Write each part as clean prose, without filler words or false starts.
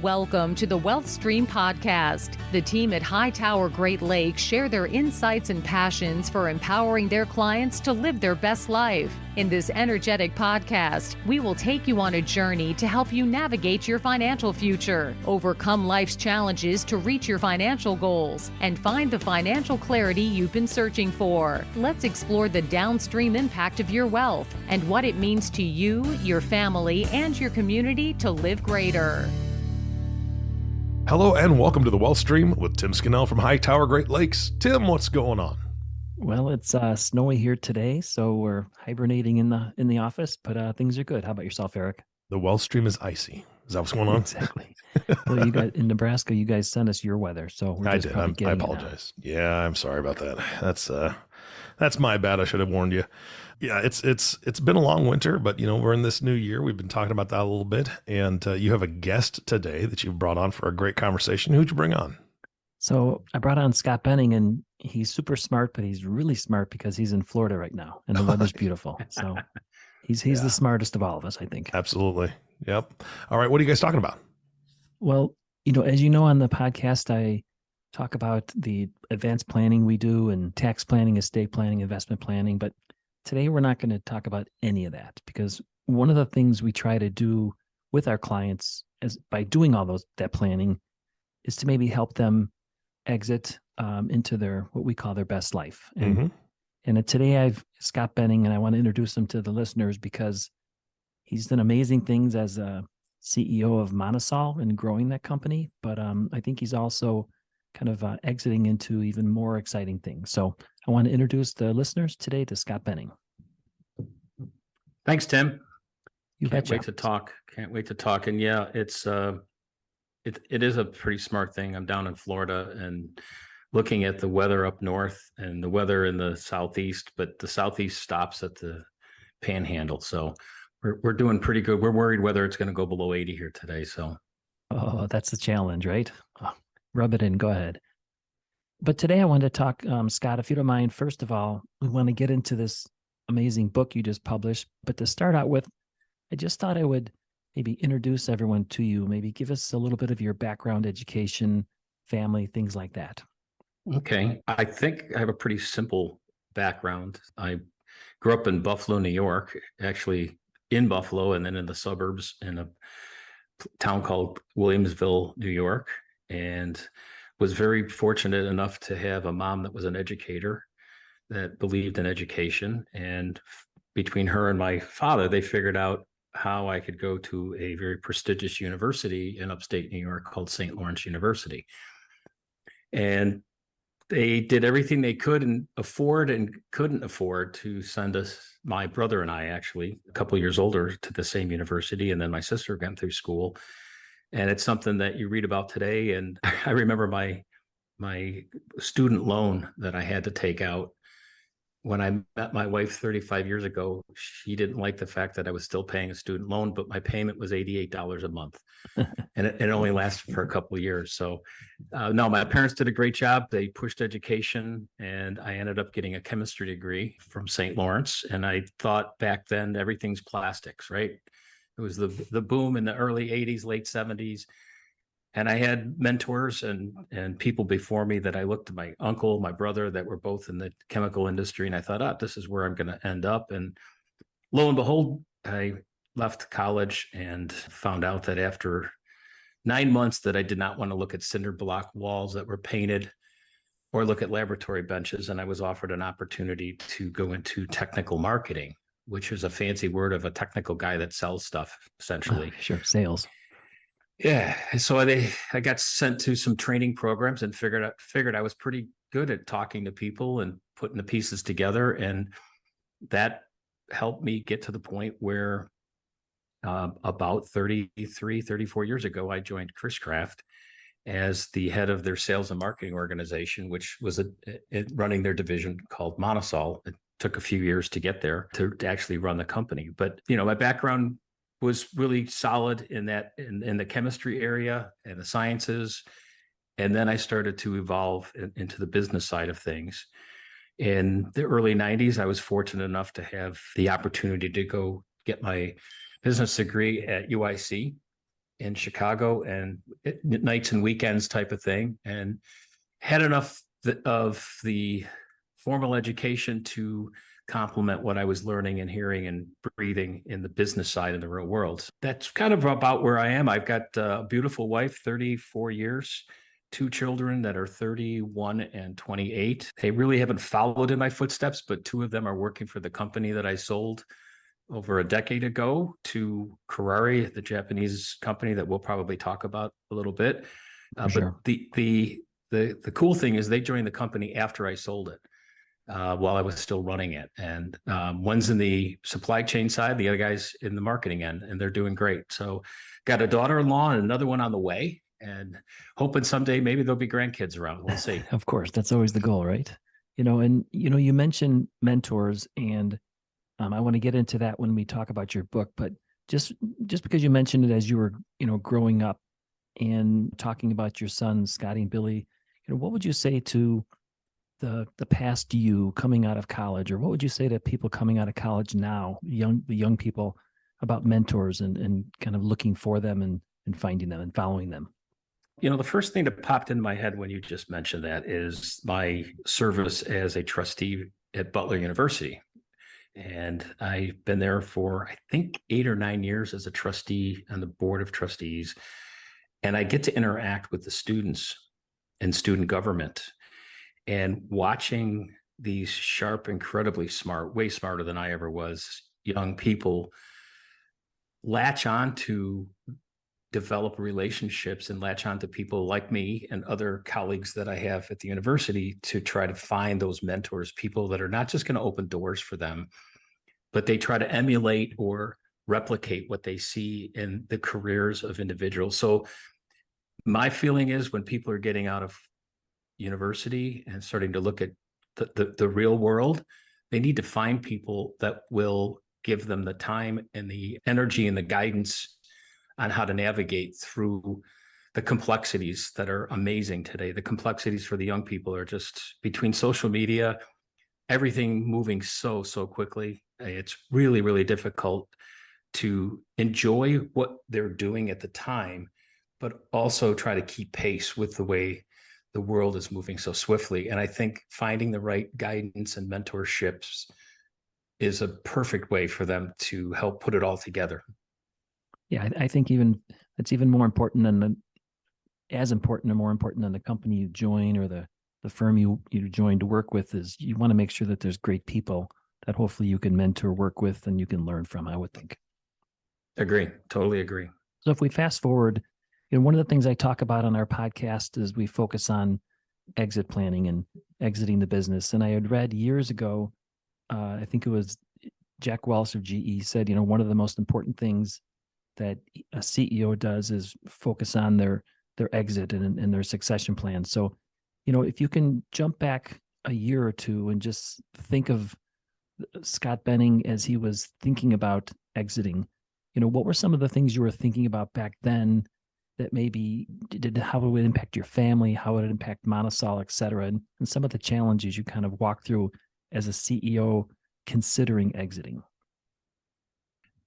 Welcome to the Wealth Stream podcast. The team at Hightower Great Lakes share their insights and passions for empowering their clients to live their best life. In this energetic podcast, we will take you on a journey to help you navigate your financial future, overcome life's challenges to reach your financial goals, and find the financial clarity you've been searching for. Let's explore the downstream impact of your wealth and what it means to you, your family, and your community to live greater. Hello and welcome to the Wealth Stream with Tim Scannell from Hightower Great Lakes. Tim, what's going on? Well, it's snowy here today, so we're hibernating in the office, but things are good. How about yourself, Eric? The Wealth Stream is icy. Is that what's going on? Exactly. Well, you guys in Nebraska, you guys sent us your weather, so we're I just did. I apologize. Yeah, I'm sorry about that. That's my bad. I should have warned you. Yeah, it's been a long winter, but we're in this new year. We've been talking about that a little bit, and you have a guest today that you've brought on for a great conversation. Who'd you bring on? So I brought on Scott Benning, and he's super smart, but he's really smart because he's in Florida right now, and the weather's beautiful. So he's the smartest of all of us, I think. Absolutely. Yep. All right. What are you guys talking about? Well, as you know, on the podcast, I talk about the advanced planning we do and tax planning, estate planning, investment planning. But today we're not going to talk about any of that, because one of the things we try to do with our clients is by doing all that planning is to maybe help them exit into what we call their best life. And today I've Scott Benning, and I want to introduce him to the listeners because he's done amazing things as a CEO of MonoSol and growing that company. But I think he's also kind of exiting into even more exciting things. So I want to introduce the listeners today to Scott Benning. Thanks, Tim. Can't wait to talk. And yeah, it is a pretty smart thing. I'm down in Florida and looking at the weather up north and the weather in the southeast, but the southeast stops at the panhandle. So we're doing pretty good. We're worried whether it's going to go below 80 here today. So that's the challenge, right? Rub it in. Go ahead. But today I wanted to talk, Scott, if you don't mind, first of all, we want to get into this amazing book you just published. But to start out with, I just thought I would maybe introduce everyone to you, maybe give us a little bit of your background, education, family, things like that. Okay. I think I have a pretty simple background. I grew up in Buffalo, New York, actually in Buffalo, and then in the suburbs in a town called Williamsville, New York, and was very fortunate enough to have a mom that was an educator that believed in education. And between her and my father, they figured out how I could go to a very prestigious university in upstate New York called St. Lawrence University. And they did everything they could and afford and couldn't afford to send us, my brother and I, actually, a couple of years older, to the same university. And then my sister went through school. And it's something that you read about today. And I remember my student loan that I had to take out when I met my wife 35 years ago. She didn't like the fact that I was still paying a student loan, but my payment was $88 a month. And it only lasted for a couple of years. So no, my parents did a great job. They pushed education, and I ended up getting a chemistry degree from St. Lawrence. And I thought back then everything's plastics, right? It was the boom in the early 80s, late 70s. And I had mentors and people before me that I looked at, my uncle, my brother, that were both in the chemical industry. And I thought, this is where I'm going to end up. And lo and behold, I left college and found out that after 9 months that I did not want to look at cinder block walls that were painted or look at laboratory benches. And I was offered an opportunity to go into technical marketing, which is a fancy word of a technical guy that sells stuff, essentially. Sure, sales. Yeah. So I got sent to some training programs and figured I was pretty good at talking to people and putting the pieces together. And that helped me get to the point where about 34 years ago, I joined Chris Kraft as the head of their sales and marketing organization, which was running their division called MonoSol. It took a few years to get there to actually run the company. But, my background was really solid in the chemistry area and the sciences. And then I started to evolve into the business side of things. In the early 90s, I was fortunate enough to have the opportunity to go get my business degree at UIC. in Chicago, and nights and weekends type of thing, and had enough of the formal education to complement what I was learning and hearing and breathing in the business side of the real world. That's kind of about where I am. I've got a beautiful wife, 34 years, two children that are 31 and 28. They really haven't followed in my footsteps, but two of them are working for the company that I sold over a decade ago to Kuraray, the Japanese company that we'll probably talk about a little bit. Sure. But the cool thing is they joined the company after I sold it, while I was still running it. And one's in the supply chain side, the other guy's in the marketing end, and they're doing great. So got a daughter-in-law and another one on the way, and hoping someday maybe there'll be grandkids around. We'll see. Of course, that's always the goal, right? You mentioned mentors, and I want to get into that when we talk about your book. But just because you mentioned it as you were, growing up and talking about your sons, Scotty and Billy, what would you say to the past you coming out of college, or what would you say to people coming out of college now, the young people, about mentors and kind of looking for them and finding them and following them? The first thing that popped in my head when you just mentioned that is my service as a trustee at Butler University. And I've been there for, I think, 8 or 9 years as a trustee on the board of trustees. And I get to interact with the students and student government, and watching these sharp, incredibly smart, way smarter than I ever was, young people latch on to develop relationships and latch on to people like me and other colleagues that I have at the university to try to find those mentors, people that are not just going to open doors for them, but they try to emulate or replicate what they see in the careers of individuals. So my feeling is when people are getting out of university and starting to look at the real world, they need to find people that will give them the time and the energy and the guidance on how to navigate through the complexities that are amazing today. The complexities for the young people are just between social media, everything moving so quickly. It's really, really difficult to enjoy what they're doing at the time, but also try to keep pace with the way the world is moving so swiftly. And I think finding the right guidance and mentorships is a perfect way for them to help put it all together. Yeah, I think it's even more important than as important or more important than the company you join or the firm you join to work with. Is you want to make sure that there's great people that hopefully you can mentor, work with, and you can learn from, I would think. Agree. Totally agree. So if we fast forward, one of the things I talk about on our podcast is we focus on exit planning and exiting the business. And I had read years ago, I think it was Jack Welch of GE said, one of the most important things that a CEO does is focus on their exit and their succession plan. So, if you can jump back a year or two and just think of Scott Benning as he was thinking about exiting, what were some of the things you were thinking about back then that maybe how it would impact your family, how it would impact MonoSol, et cetera, and some of the challenges you kind of walk through as a CEO considering exiting?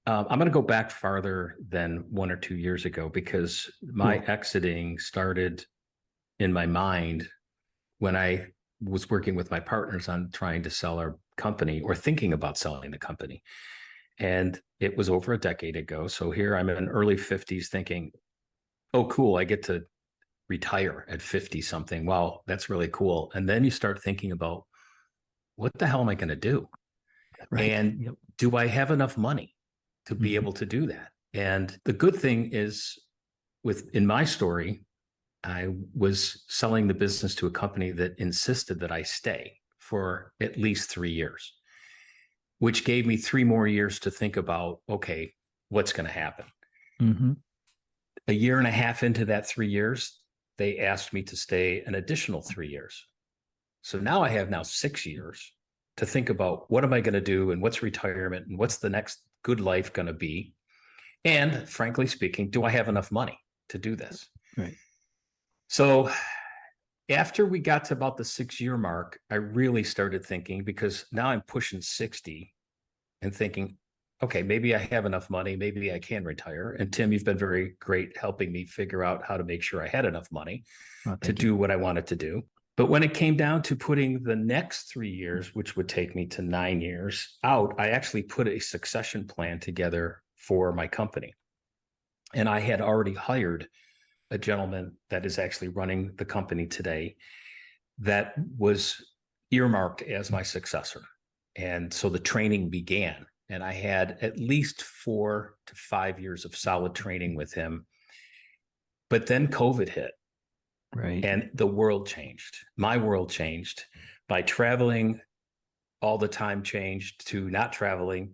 I'm going to go back farther than 1 or 2 years ago, because my exiting started in my mind when I was working with my partners on trying to sell our company or thinking about selling the company. And it was over a decade ago. So here I'm in early 50s thinking, oh, cool, I get to retire at 50 something. Wow, that's really cool. And then you start thinking about, what the hell am I going to do? Right. And do I have enough money to be able to do that? And the good thing is, in my story, I was selling the business to a company that insisted that I stay for at least 3 years, which gave me 3 more years to think about, okay, what's going to happen? Mm-hmm. A year and a half into that 3 years, they asked me to stay an additional 3 years. So now I have 6 years to think about, what am I going to do, and what's retirement, and what's the next good life going to be? And frankly speaking, do I have enough money to do this? Right. So after we got to about the 6-year mark, I really started thinking, because now I'm pushing 60 and thinking, okay, maybe I have enough money, maybe I can retire. And Tim, you've been very great helping me figure out how to make sure I had enough money to do what I wanted to do. But when it came down to putting the next 3 years, which would take me to 9 years out, I actually put a succession plan together for my company. And I had already hired a gentleman that is actually running the company today that was earmarked as my successor. And so the training began, and I had at least 4 to 5 years of solid training with him. But then COVID hit. Right. And the world changed. My world changed by traveling. All the time changed to not traveling.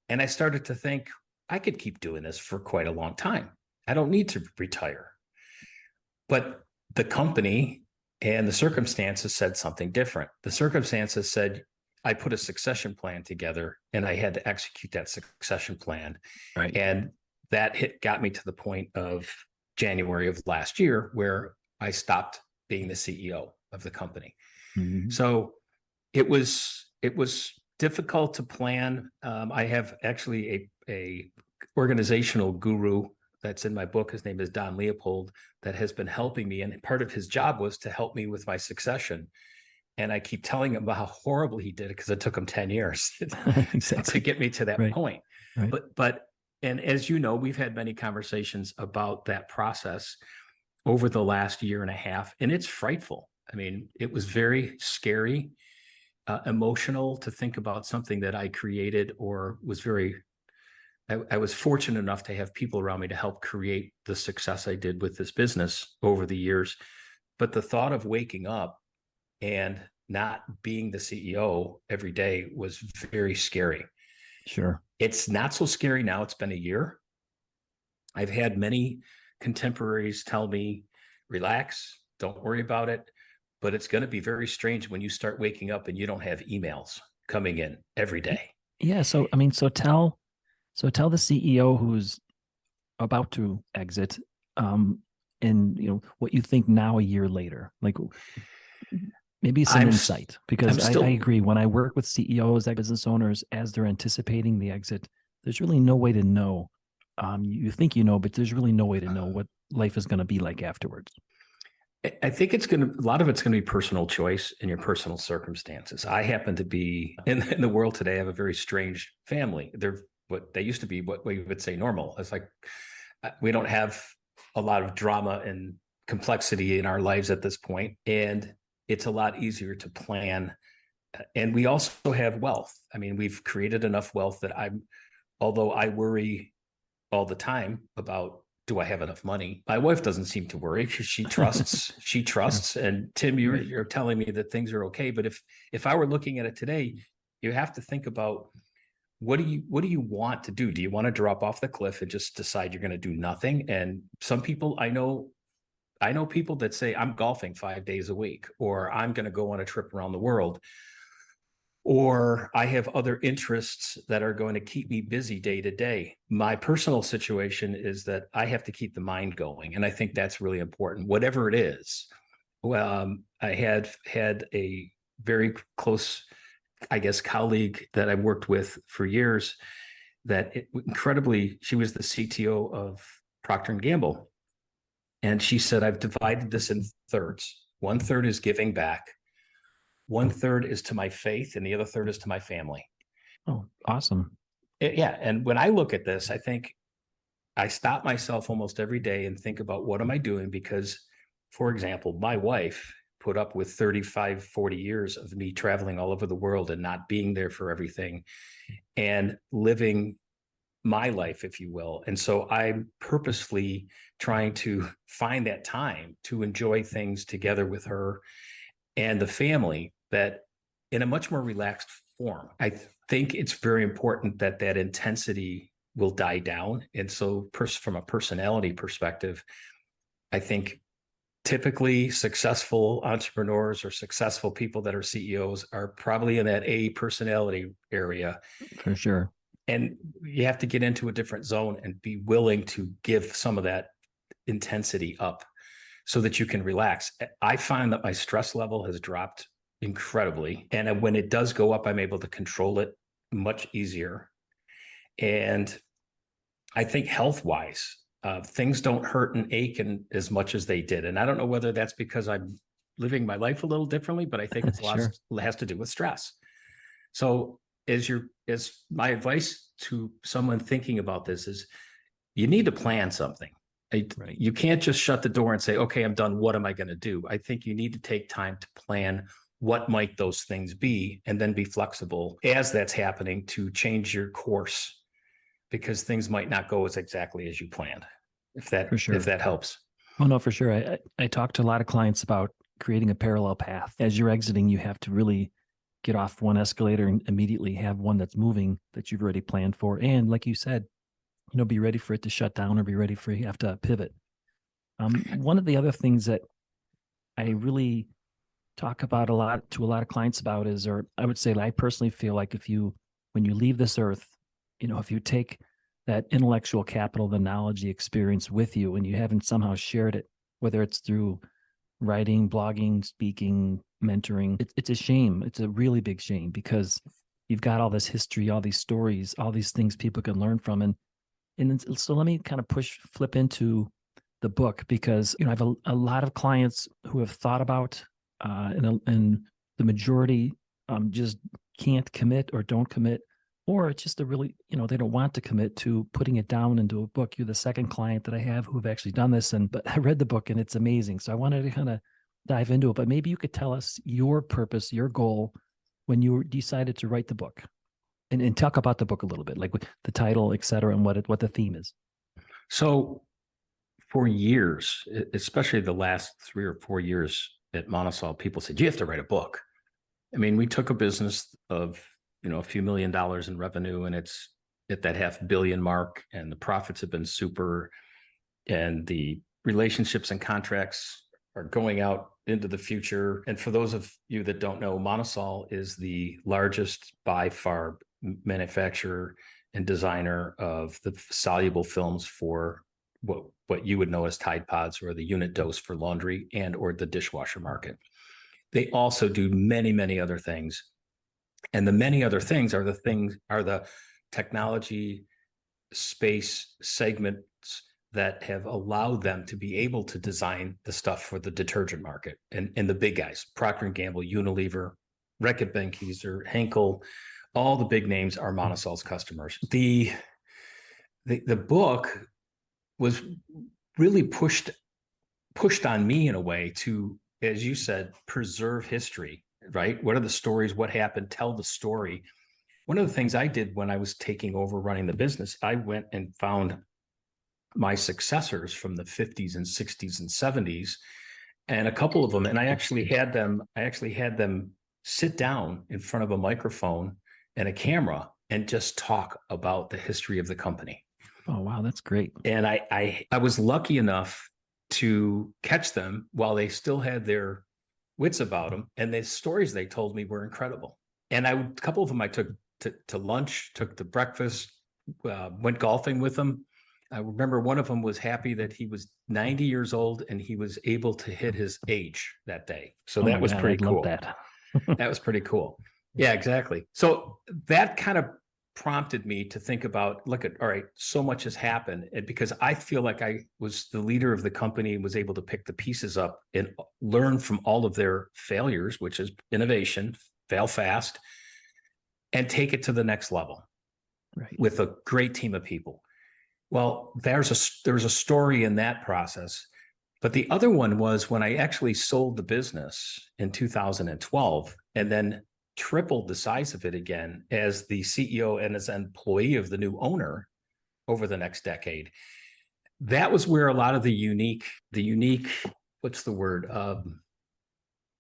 And I started to think I could keep doing this for quite a long time. I don't need to retire. But the company and the circumstances said something different. The circumstances said I put a succession plan together and I had to execute that succession plan. Right. And that got me to the point of January of last year where I stopped being the CEO of the company. Mm-hmm. So it was difficult to plan. I have actually a organizational guru that's in my book. His name is Don Leopold, that has been helping me. And part of his job was to help me with my succession. And I keep telling him about how horrible he did it because it took him 10 years to get me to that point. Right. And as you know, we've had many conversations about that process over the last year and a half, and it's frightful. I mean, it was very scary, emotional to think about something that I created or was I was fortunate enough to have people around me to help create the success I did with this business over the years. But the thought of waking up and not being the CEO every day was very scary. Sure. It's not so scary now. It's been a year. I've had many contemporaries tell me, relax, don't worry about it. But it's going to be very strange when you start waking up and you don't have emails coming in every day. Yeah. So, I mean, so tell the CEO who's about to exit, and what you think now a year later, like maybe some insight, because I agree. When I work with CEOs, business owners, as they're anticipating the exit, there's really no way to know. You think but there's really no way to know what life is going to be like afterwards. I think a lot of it's going to be personal choice and your personal circumstances. I happen to be in the world today. I have a very strange family. They're what they used to be, what we would say normal. It's like, we don't have a lot of drama and complexity in our lives at this point. And it's a lot easier to plan. And we also have wealth. I mean, we've created enough wealth that although I worry all the time about, do I have enough money? My wife doesn't seem to worry because she trusts. And Tim, you're telling me that things are okay. But if I were looking at it today, you have to think about, what do you want to do? Do you want to drop off the cliff and just decide you're going to do nothing? And some people, I know people that say, I'm golfing 5 days a week, or I'm going to go on a trip around the world, or I have other interests that are going to keep me busy day to day. My personal situation is that I have to keep the mind going. And I think that's really important, whatever it is. Well, I had a very close, I guess, colleague that I worked with for years she was the CTO of Procter & Gamble. And she said, I've divided this in thirds. 1/3 is giving back. 1/3 is to my faith, and the other third is to my family. Oh, awesome. Yeah. And when I look at this, I think I stop myself almost every day and think about, what am I doing? Because, for example, my wife put up with 35, 40 years of me traveling all over the world and not being there for everything and living my life, if you will. And so I'm purposefully trying to find that time to enjoy things together with her and the family, that in a much more relaxed form. I think it's very important that intensity will die down. And so from a personality perspective, I think typically successful entrepreneurs or successful people that are CEOs are probably in that A personality area. For sure. And you have to get into a different zone and be willing to give some of that intensity up so that you can relax. I find that my stress level has dropped incredibly. And when it does go up, I'm able to control it much easier. And I think health-wise, things don't hurt and ache as much as they did. And I don't know whether that's because I'm living my life a little differently, but I think it's Sure. has to do with stress. So as my advice to someone thinking about this is, you need to plan something. Right. You can't just shut the door and say, okay, I'm done. What am I going to do? I think you need to take time to plan what might those things be, and then be flexible as that's happening to change your course, because things might not go as exactly as you planned, if that helps. Oh, no, for sure. I talk to a lot of clients about creating a parallel path. As you're exiting, you have to really get off one escalator and immediately have one that's moving that you've already planned for. And like you said, be ready for it to shut down, or be ready for you have to pivot. One of the other things that I really talk about to a lot of clients about is, or I would say that I personally feel like when you leave this earth, if you take that intellectual capital, the knowledge, the experience with you, and you haven't somehow shared it, whether it's through writing, blogging, speaking, mentoring, it's a shame. It's a really big shame, because you've got all this history, all these stories, all these things people can learn from. And so let me kind of flip into the book, because I have a lot of clients who have thought about, and the majority just can't commit or don't commit, or it's just they don't want to commit to putting it down into a book. You're the second client that I have who have actually done this, but I read the book and it's amazing. So I wanted to kind of dive into it, but maybe you could tell us your purpose, your goal when you decided to write the book, and talk about the book a little bit, like with the title, et cetera, and what the theme is. So for years, especially the last 3 or 4 years at MonoSol, people said, you have to write a book. I mean, we took a business of, a few $1 million in revenue, and it's at that $500 million mark, and the profits have been super, and the relationships and contracts are going out into the future. And for those of you that don't know, MonoSol is the largest by far manufacturer and designer of the soluble films for what you would know as Tide Pods, or the unit dose for laundry and or the dishwasher market. They also do many, many other things. And the many other things are the technology space segments that have allowed them to be able to design the stuff for the detergent market and the big guys, Procter & Gamble, Unilever, Reckitt Benckiser, Henkel, all the big names are MonoSol's customers. The book was really pushed on me in a way to, as you said, preserve history, right? What are the stories? What happened? Tell the story. One of the things I did when I was taking over running the business, I went and found my successors from the 50s and 60s and 70s, and a couple of them, and I actually had them sit down in front of a microphone and a camera and just talk about the history of the company. Oh, wow. That's great. And I was lucky enough to catch them while they still had their wits about them. And the stories they told me were incredible. And a couple of them I took to lunch, took to breakfast, went golfing with them. I remember one of them was happy that he was 90 years old and he was able to hit his age that day. So that was pretty cool. Love that. That was pretty cool. Yeah, exactly. So that kind of prompted me to think about, all right, so much has happened. And because I feel like I was the leader of the company and was able to pick the pieces up and learn from all of their failures, which is innovation, fail fast, and take it to the next level, right, with a great team of people. Well, there's a story in that process. But the other one was when I actually sold the business in 2012 and then tripled the size of it again as the CEO and as an employee of the new owner over the next decade. That was where a lot of the unique, what's the word,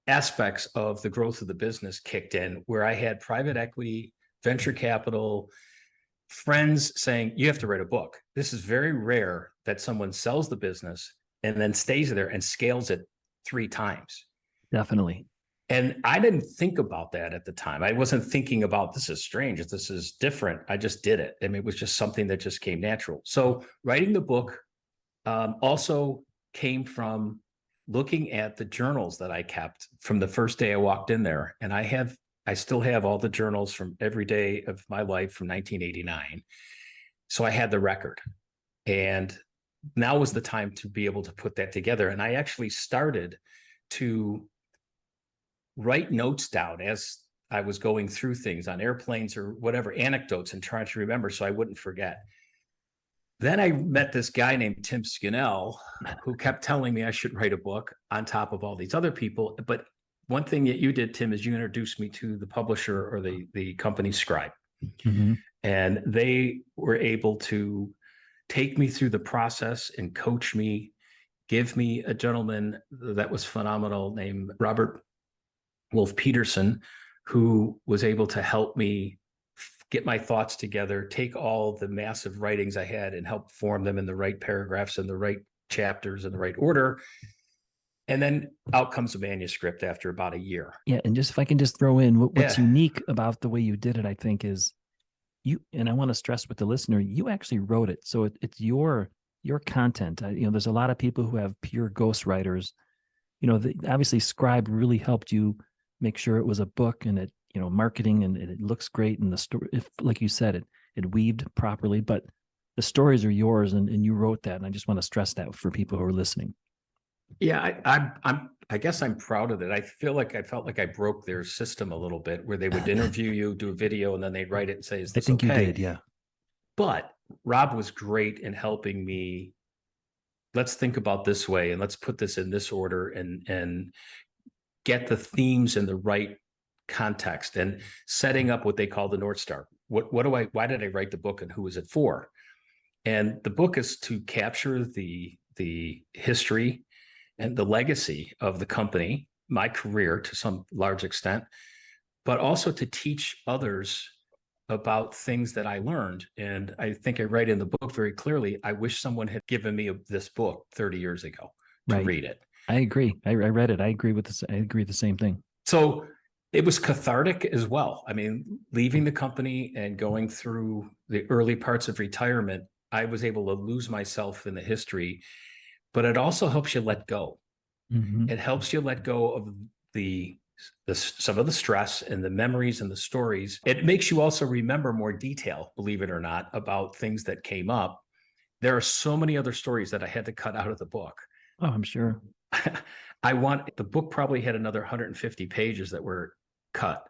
aspects of the growth of the business kicked in, where I had private equity, venture capital, friends saying, you have to write a book. This is very rare that someone sells the business and then stays there and scales it 3 times. Definitely. And I didn't think about that at the time. I wasn't thinking about, this is strange, this is different. I just did it. I mean, it was just something that just came natural. So writing the book also came from looking at the journals that I kept from the first day I walked in there. And I still have all the journals from every day of my life from 1989. So I had the record, and now was the time to be able to put that together. And I actually started to write notes down as I was going through things on airplanes or whatever, anecdotes, and trying to remember so I wouldn't forget. Then I met this guy named Tim Scannell, who kept telling me I should write a book on top of all these other people. But one thing that you did, Tim, is you introduced me to the publisher, or the company Scribe. Mm-hmm. And they were able to take me through the process and coach me, give me a gentleman that was phenomenal named Robert Wolf Peterson, who was able to help me get my thoughts together, take all the massive writings I had and help form them in the right paragraphs and the right chapters in the right order. And then out comes a manuscript after about a year. Yeah. And just, if I can just throw in what's unique about the way you did it, I think is you, and I want to stress with the listener, you actually wrote it. So it's your content. There's a lot of people who have pure ghostwriters. Obviously Scribe really helped you make sure it was a book, and it, marketing, and it looks great. And the story, like you said, it weaved properly, but the stories are yours, and you wrote that. And I just want to stress that for people who are listening. Yeah, I guess I'm proud of it. I felt like I broke their system a little bit, where they would interview you, do a video, and then they'd write it and say, "Is this I think okay?" you did, yeah. But Rob was great in helping me. Let's think about this way, and let's put this in this order, and get the themes in the right context, and setting up what they call the North Star. Why did I write the book, and who is it for? And the book is to capture the history and the legacy of the company, my career to some large extent, but also to teach others about things that I learned. And I think I write in the book very clearly, I wish someone had given me this book 30 years ago to read it. I agree. I read it. I agree with this. I agree the same thing. So it was cathartic as well. I mean, leaving the company and going through the early parts of retirement, I was able to lose myself in the history, but it also helps you let go. Mm-hmm. It helps you let go of some of the stress and the memories and the stories. It makes you also remember more detail, believe it or not, about things that came up. There are so many other stories that I had to cut out of the book. Oh, I'm sure. The book probably had another 150 pages that were cut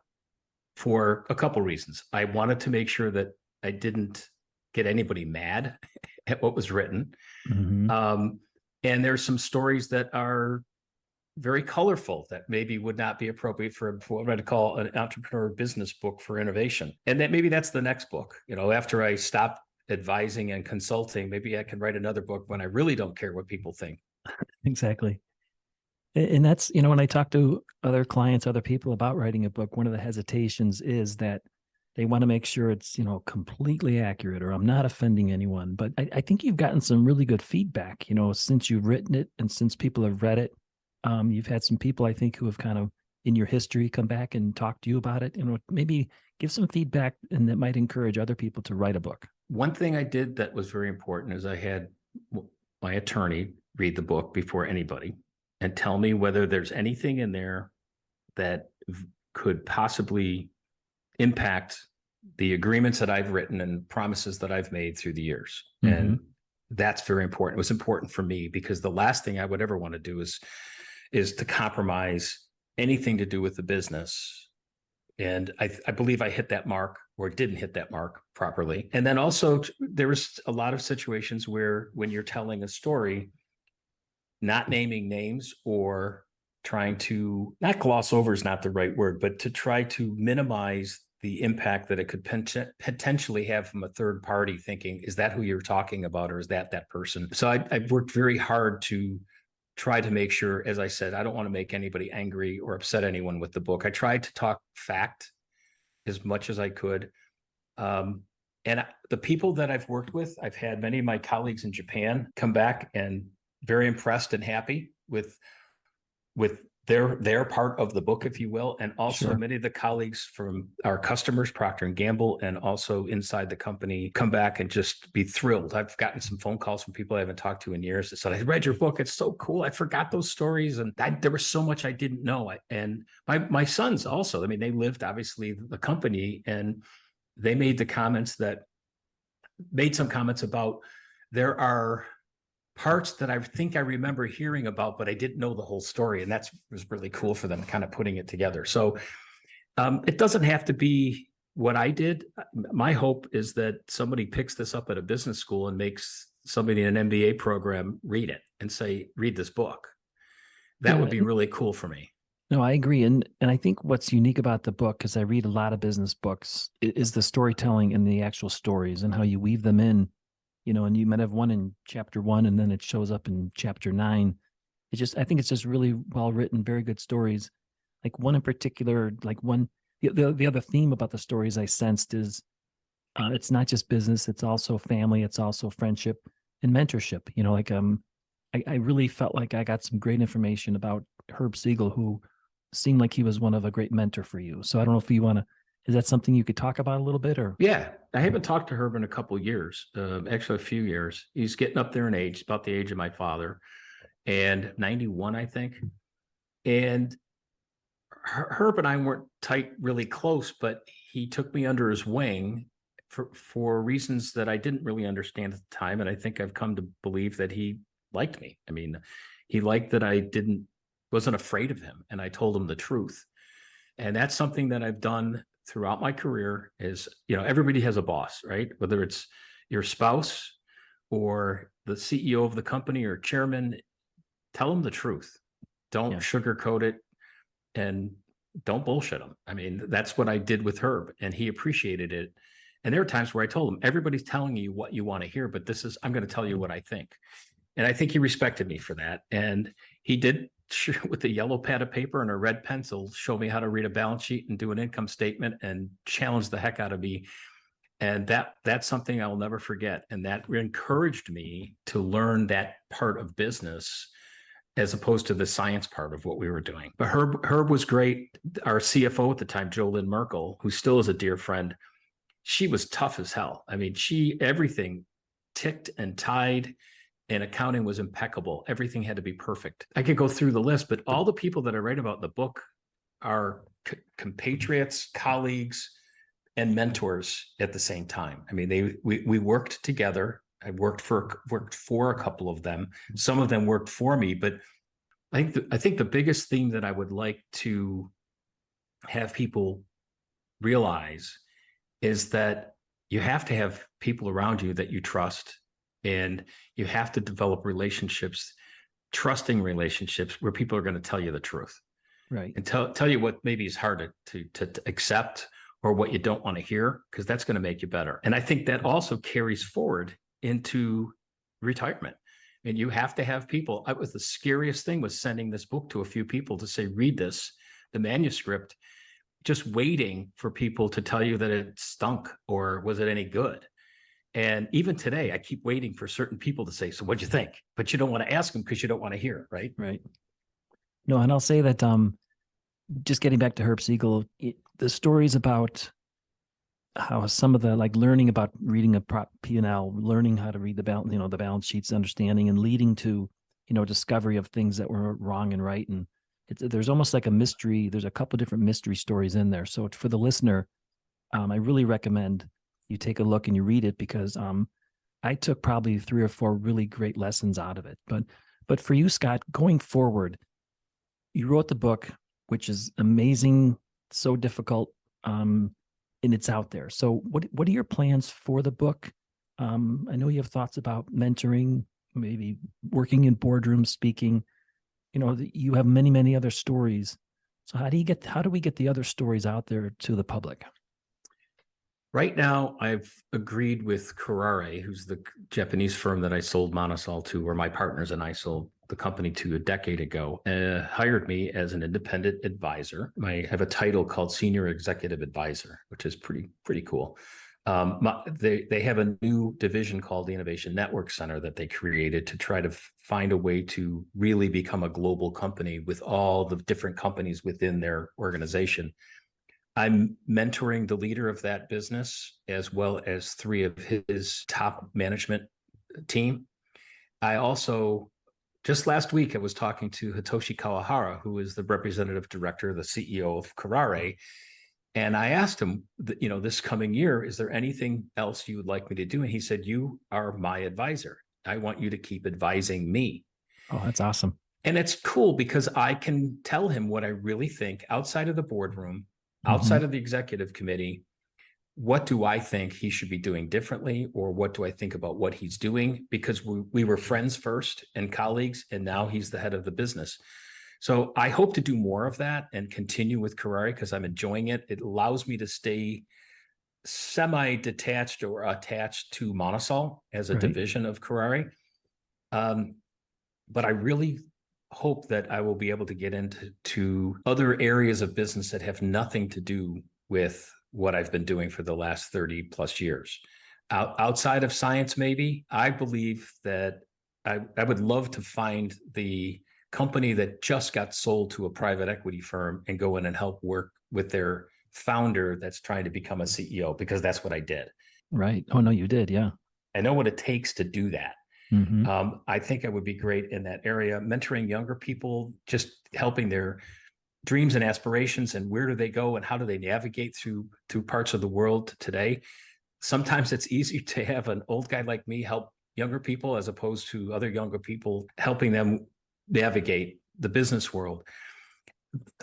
for a couple reasons. I wanted to make sure that I didn't get anybody mad at what was written. Mm-hmm. And there's some stories that are very colorful that maybe would not be appropriate for what I'd call an entrepreneur business book for innovation. And that maybe that's the next book. After I stop advising and consulting, maybe I can write another book when I really don't care what people think. Exactly. And that's, when I talk to other clients, other people about writing a book, one of the hesitations is that they want to make sure it's, completely accurate, or I'm not offending anyone. But I think you've gotten some really good feedback, since you've written it and since people have read it. You've had some people, I think, who have kind of in your history come back and talk to you about it. Maybe give some feedback, and that might encourage other people to write a book. One thing I did that was very important is I had my attorney read the book before anybody and tell me whether there's anything in there that could possibly impact the agreements that I've written and promises that I've made through the years. Mm-hmm. And that's very important. It was important for me because the last thing I would ever want to do is to compromise anything to do with the business. And I believe I hit that mark, or didn't hit that mark properly. And then also there was a lot of situations where when you're telling a story, not naming names or trying to, not gloss over is not the right word, but to try to minimize the impact that it could potentially have from a third party thinking, is that who you're talking about, or is that person? So I've worked very hard to try to make sure, as I said, I don't want to make anybody angry or upset anyone with the book. I tried to talk fact as much as I could. And the people that I've worked with, I've had many of my colleagues in Japan come back and very impressed and happy with their part of the book, if you will. And also Sure. Many of the colleagues from our customers, Procter & Gamble, and also inside the company come back and just be thrilled. I've gotten some phone calls from people I haven't talked to in years that said, I read your book. It's so cool. I forgot those stories. And there was so much I didn't know. And my sons also, they lived obviously the company, and they made the comments that made some comments about there are parts that I think I remember hearing about, but I didn't know the whole story. And that was really cool for them kind of putting it together. So it doesn't have to be what I did. My hope is that somebody picks this up at a business school and makes somebody in an MBA program read it and say, read this book. That would be really cool for me. No, I agree. And I think what's unique about the book, because I read a lot of business books, is the storytelling and the actual stories and how you weave them in, and you might have one in chapter 1 and then it shows up in chapter 9. I think it's just really well written, very good stories. Like one in particular, the other theme about the stories I sensed is it's not just business, it's also family, it's also friendship and mentorship. I really felt like I got some great information about Herb Siegel, who seemed like he was one of a great mentor for you. So I don't know if you want to, is that something you could talk about a little bit? Or Yeah, I haven't talked to Herb in a couple of years, actually a few years. He's getting up there in age, about the age of my father, and 91, I think. And Herb and I weren't tight, really close, but he took me under his wing for reasons that I didn't really understand at the time. And I think I've come to believe that he liked me. I mean, he liked that I wasn't afraid of him, and I told him the truth. And that's something that I've done throughout my career is, everybody has a boss, right? Whether it's your spouse or the CEO of the company or chairman, tell them the truth. Don't sugarcoat it and don't bullshit them. I mean, that's what I did with Herb, and he appreciated it. And there were times where I told him, everybody's telling you what you want to hear, but I'm going to tell you what I think. And I think he respected me for that. And he did, with a yellow pad of paper and a red pencil, show me how to read a balance sheet and do an income statement and challenge the heck out of me. And that's something I'll never forget. And that encouraged me to learn that part of business as opposed to the science part of what we were doing. But Herb was great. Our CFO at the time, Jolynn Merkel, who still is a dear friend, she was tough as hell. I mean, everything ticked and tied, and accounting was impeccable. Everything had to be perfect. I could go through the list, but all the people that I write about in the book are compatriots, colleagues, and mentors at the same time. I mean, we worked together. I worked for a couple of them. Some of them worked for me, but I think the biggest theme that I would like to have people realize is that you have to have people around you that you trust, and you have to develop relationships, trusting relationships where people are going to tell you the truth, right, and tell you what maybe is hard to accept or what you don't want to hear, because that's going to make you better. And I think that also carries forward into retirement. And you have to have people. The scariest thing was sending this book to a few people to say, read this, the manuscript, just waiting for people to tell you that it stunk or was it any good. And even today, I keep waiting for certain people to say, so what'd you think? But you don't want to ask them because you don't want to hear, right? Right. No, and I'll say that just getting back to Herb Siegel, the stories about how some of the, learning about reading a P&L, learning how to read the balance sheets, understanding and leading to, discovery of things that were wrong and right. And there's almost like a mystery. There's a couple of different mystery stories in there. So for the listener, I really recommend you take a look and you read it, because I took probably 3 or 4 really great lessons out of it. But for you, Scott, going forward, you wrote the book, which is amazing, so difficult, and it's out there. So what are your plans for the book? I know you have thoughts about mentoring, maybe working in boardrooms, speaking. You have many, many other stories. So how do we get the other stories out there to the public? Right now, I've agreed with Kuraray, who's the Japanese firm that I sold MonoSol to, or my partners and I sold the company to a decade ago, hired me as an independent advisor. I have a title called Senior Executive Advisor, which is pretty cool. They have a new division called the Innovation Network Center that they created to try to find a way to really become a global company with all the different companies within their organization. I'm mentoring the leader of that business, as well as 3 of his top management team. I also, just last week, I was talking to Hitoshi Kawahara, who is the representative director, the CEO of Kuraray. And I asked him, this coming year, is there anything else you would like me to do? And he said, you are my advisor. I want you to keep advising me. Oh, that's awesome. And it's cool because I can tell him what I really think outside of the boardroom, outside of the executive committee. What do I think he should be doing differently? Or what do I think about what he's doing? Because we were friends first and colleagues, and now he's the head of the business. So I hope to do more of that and continue with Kuraray because I'm enjoying it. It allows me to stay semi-detached or attached to MonoSol as a division of Kuraray. But I really hope that I will be able to get into other areas of business that have nothing to do with what I've been doing for the last 30 plus years. Outside of science, maybe. I believe that I would love to find the company that just got sold to a private equity firm and go in and help work with their founder that's trying to become a CEO, because that's what I did. Right. Oh, no, you did. Yeah. I know what it takes to do that. I think I would be great in that area, mentoring younger people, just helping their dreams and aspirations and where do they go and how do they navigate through parts of the world today. Sometimes it's easy to have an old guy like me help younger people as opposed to other younger people helping them navigate the business world.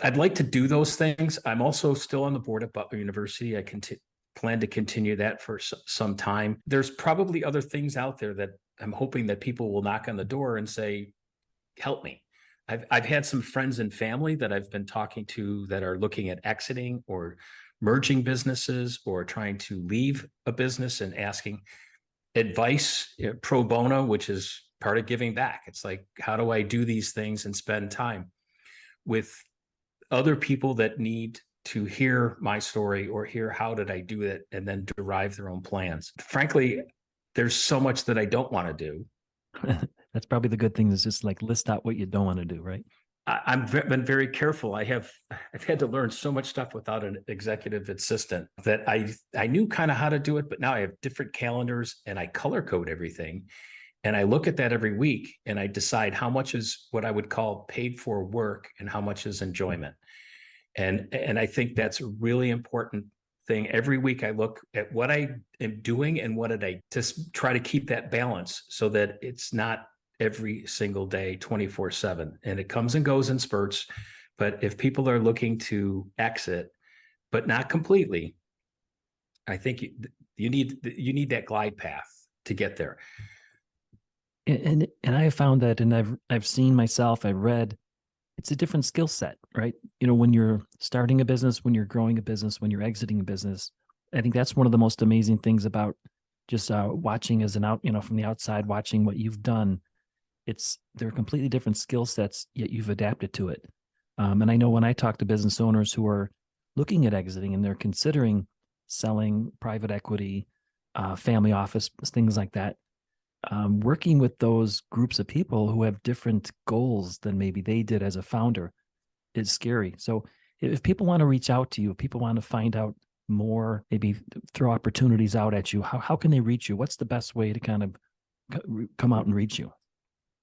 I'd like to do those things. I'm also still on the board at Butler University. I plan to continue that for some time. There's probably other things out there that I'm hoping that people will knock on the door and say, help me. I've had some friends and family that I've been talking to that are looking at exiting or merging businesses or trying to leave a business and asking advice, pro bono, which is part of giving back. It's like, how do I do these things and spend time with other people that need to hear my story or hear how did I do it and then derive their own plans. Frankly, there's so much that I don't want to do. That's probably the good thing, is just like list out what you don't want to do, right? I've been very careful. I've had to learn so much stuff without an executive assistant that I knew kind of how to do it, but now I have different calendars and I color code everything. And I look at that every week and I decide how much is what I would call paid for work and how much is enjoyment. And I think that's a really important thing. Every week I look at what I am doing and what did I just try to keep that balance so that it's not every single day, 24/7. And it comes and goes in spurts. But if people are looking to exit, but not completely, I think you need that glide path to get there. And I have found that, and I've seen myself, I've read, it's a different skill set, right? When you're starting a business, when you're growing a business, when you're exiting a business, I think that's one of the most amazing things about just watching as from the outside, watching what you've done. They're completely different skill sets, yet you've adapted to it. And I know when I talk to business owners who are looking at exiting and they're considering selling, private equity, family office, things like that, working with those groups of people who have different goals than maybe they did as a founder is scary. So if people want to reach out to you, if people want to find out more, maybe throw opportunities out at you, how can they reach you? What's the best way to kind of come out and reach you?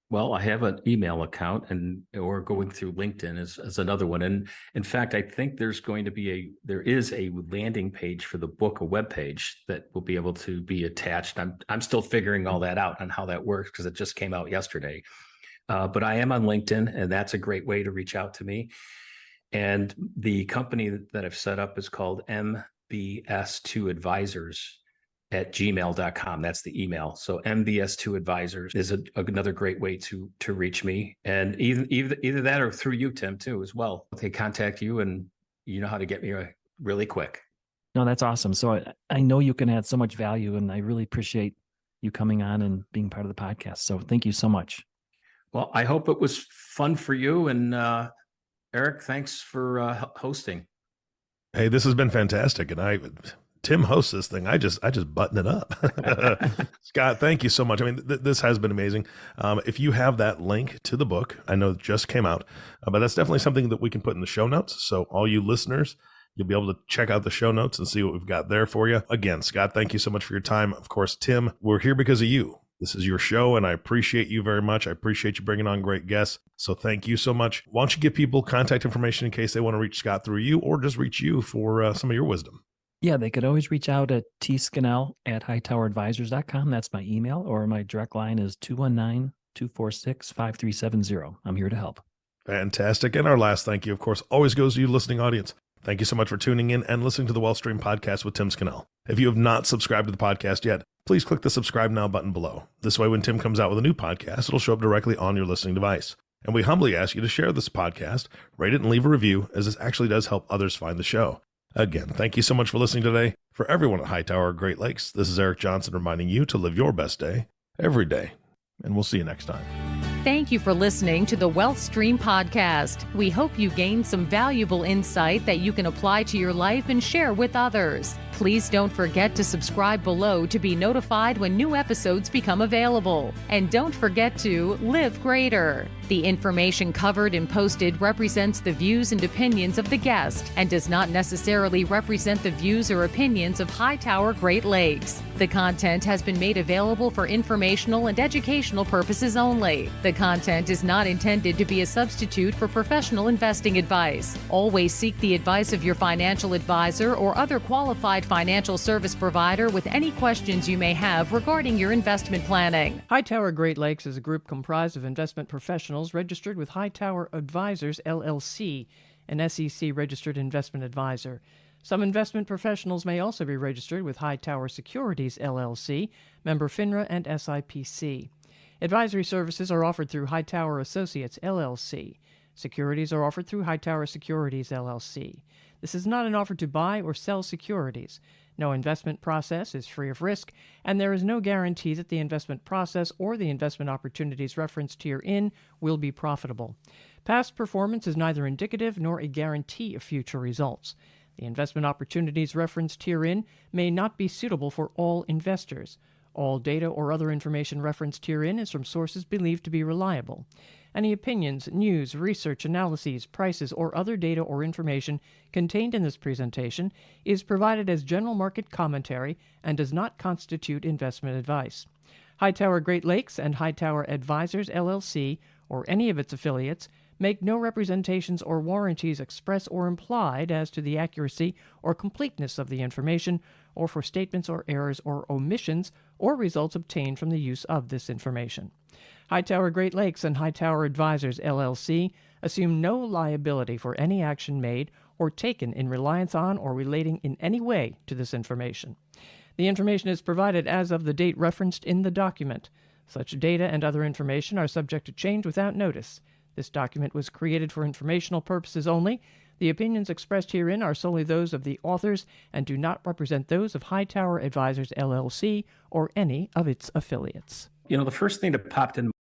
Well, I have an email account or going through LinkedIn is another one. And in fact, I think there is a landing page for the book, a web page that will be able to be attached. I'm still figuring all that out on how that works because it just came out yesterday. But I am on LinkedIn, and that's a great way to reach out to me. And the company that I've set up is called MBS2 Advisors at gmail.com. That's the email. So MBS2 Advisors is another great way to reach me. And either that or through you, Tim, too, as well. They contact you and you know how to get me really quick. No, that's awesome. So I know you can add so much value, and I really appreciate you coming on and being part of the podcast. So thank you so much. Well, I hope it was fun for you. And Eric, thanks for hosting. Hey, this has been fantastic. And Tim hosts this thing. I just button it up. Scott, thank you so much. I mean, this has been amazing. If you have that link to the book, I know it just came out, but that's definitely something that we can put in the show notes. So all you listeners, you'll be able to check out the show notes and see what we've got there for you. Again, Scott, thank you so much for your time. Of course, Tim, we're here because of you. This is your show, and I appreciate you very much. I appreciate you bringing on great guests. So thank you so much. Why don't you give people contact information in case they want to reach Scott through you or just reach you for some of your wisdom? Yeah, they could always reach out at tscannell@hightoweradvisors.com. That's my email, or my direct line is 219-246-5370. I'm here to help. Fantastic. And our last thank you, of course, always goes to you, listening audience. Thank you so much for tuning in and listening to the WealthStream Podcast with Tim Scannell. If you have not subscribed to the podcast yet, please click the subscribe now button below. This way, when Tim comes out with a new podcast, it'll show up directly on your listening device. And we humbly ask you to share this podcast, rate it, and leave a review, as this actually does help others find the show. Again, thank you so much for listening today. For everyone at Hightower Great Lakes, this is Eric Johnson reminding you to live your best day every day. And we'll see you next time. Thank you for listening to the WealthStream Podcast. We hope you gained some valuable insight that you can apply to your life and share with others. Please don't forget to subscribe below to be notified when new episodes become available. And don't forget to live greater. The information covered and posted represents the views and opinions of the guest and does not necessarily represent the views or opinions of Hightower Great Lakes. The content has been made available for informational and educational purposes only. The content is not intended to be a substitute for professional investing advice. Always seek the advice of your financial advisor or other qualified financial service provider with any questions you may have regarding your investment planning. Hightower Great Lakes is a group comprised of investment professionals registered with Hightower Advisors, LLC, an SEC-registered investment advisor. Some investment professionals may also be registered with Hightower Securities, LLC, member FINRA and SIPC. Advisory services are offered through Hightower Associates, LLC. Securities are offered through Hightower Securities, LLC. This is not an offer to buy or sell securities. No investment process is free of risk, and there is no guarantee that the investment process or the investment opportunities referenced herein will be profitable. Past performance is neither indicative nor a guarantee of future results. The investment opportunities referenced herein may not be suitable for all investors. All data or other information referenced herein is from sources believed to be reliable. Any opinions, news, research, analyses, prices, or other data or information contained in this presentation is provided as general market commentary and does not constitute investment advice. Hightower Great Lakes and Hightower Advisors, LLC, or any of its affiliates, make no representations or warranties express or implied as to the accuracy or completeness of the information, or for statements or errors or omissions or results obtained from the use of this information. Hightower Great Lakes and Hightower Advisors, LLC, assume no liability for any action made or taken in reliance on or relating in any way to this information. The information is provided as of the date referenced in the document. Such data and other information are subject to change without notice. This document was created for informational purposes only. The opinions expressed herein are solely those of the authors and do not represent those of Hightower Advisors, LLC, or any of its affiliates. The first thing that popped in